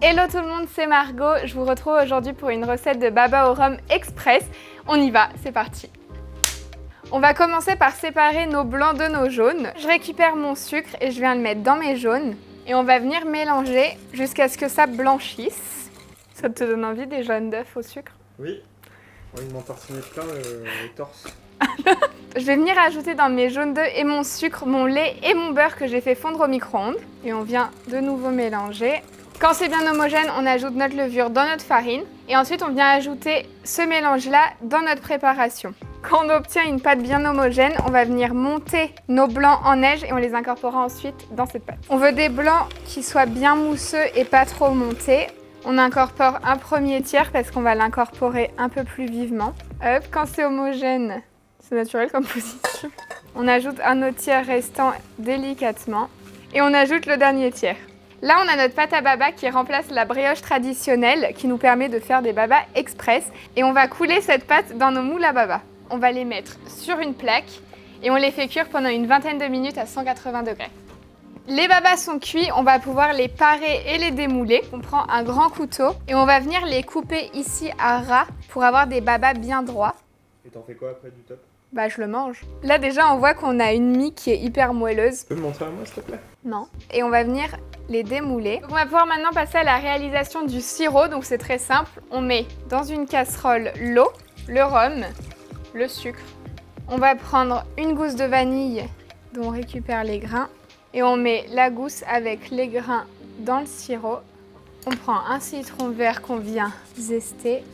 Hello tout le monde, c'est Margot. Je vous retrouve aujourd'hui pour une recette de baba au rhum express. On y va, c'est parti. On va commencer par séparer nos blancs de nos jaunes. Je récupère mon sucre et je viens le mettre dans mes jaunes. Et on va venir mélanger jusqu'à ce que ça blanchisse. Ça te donne envie des jaunes d'œufs au sucre? Oui, envie de m'en tartiner plein le torse. Je vais venir ajouter dans mes jaunes d'œufs et mon sucre, mon lait et mon beurre que j'ai fait fondre au micro-ondes. Et on vient de nouveau mélanger. Quand c'est bien homogène, on ajoute notre levure dans notre farine. Et ensuite, on vient ajouter ce mélange-là dans notre préparation. Quand on obtient une pâte bien homogène, on va venir monter nos blancs en neige et on les incorporera ensuite dans cette pâte. On veut des blancs qui soient bien mousseux et pas trop montés. On incorpore un premier tiers parce qu'on va l'incorporer un peu plus vivement. Hop, quand c'est homogène, c'est naturel comme position. On ajoute un autre tiers restant délicatement et on ajoute le dernier tiers. Là, on a notre pâte à baba qui remplace la brioche traditionnelle qui nous permet de faire des babas express. Et on va couler cette pâte dans nos moules à baba. On va les mettre sur une plaque et on les fait cuire pendant une vingtaine de minutes à 180 degrés. Les babas sont cuits, on va pouvoir les parer et les démouler. On prend un grand couteau et on va venir les couper ici à ras pour avoir des babas bien droits. Et t'en fais quoi après du top? Bah je le mange. Là déjà on voit qu'on a une mie qui est hyper moelleuse. Tu peux me montrer à moi s'il te plaît? Non. Et on va venir les démouler. Donc on va pouvoir maintenant passer à la réalisation du sirop. Donc c'est très simple. On met dans une casserole l'eau, le rhum, le sucre. On va prendre une gousse de vanille dont on récupère les grains. Et on met la gousse avec les grains dans le sirop. On prend un citron vert qu'on vient zester.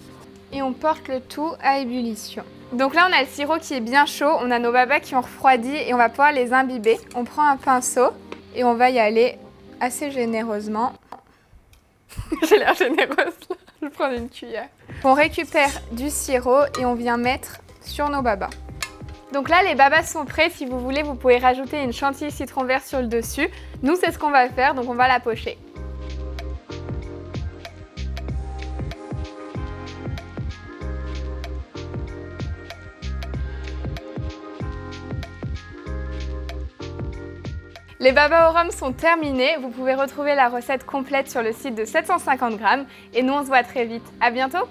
Et on porte le tout à ébullition. Donc là on a le sirop qui est bien chaud. On a nos babas qui ont refroidi et on va pouvoir les imbiber. On prend un pinceau et on va y aller assez généreusement. J'ai l'air généreuse là. Je vais prendre une cuillère. On récupère du sirop et on vient mettre sur nos babas. Donc là, les babas sont prêts. Si vous voulez, vous pouvez rajouter une chantilly citron vert sur le dessus. Nous, c'est ce qu'on va faire, donc on va la pocher. Les babas au rhum sont terminés. Vous pouvez retrouver la recette complète sur le site de 750 g. Et nous, on se voit très vite. À bientôt!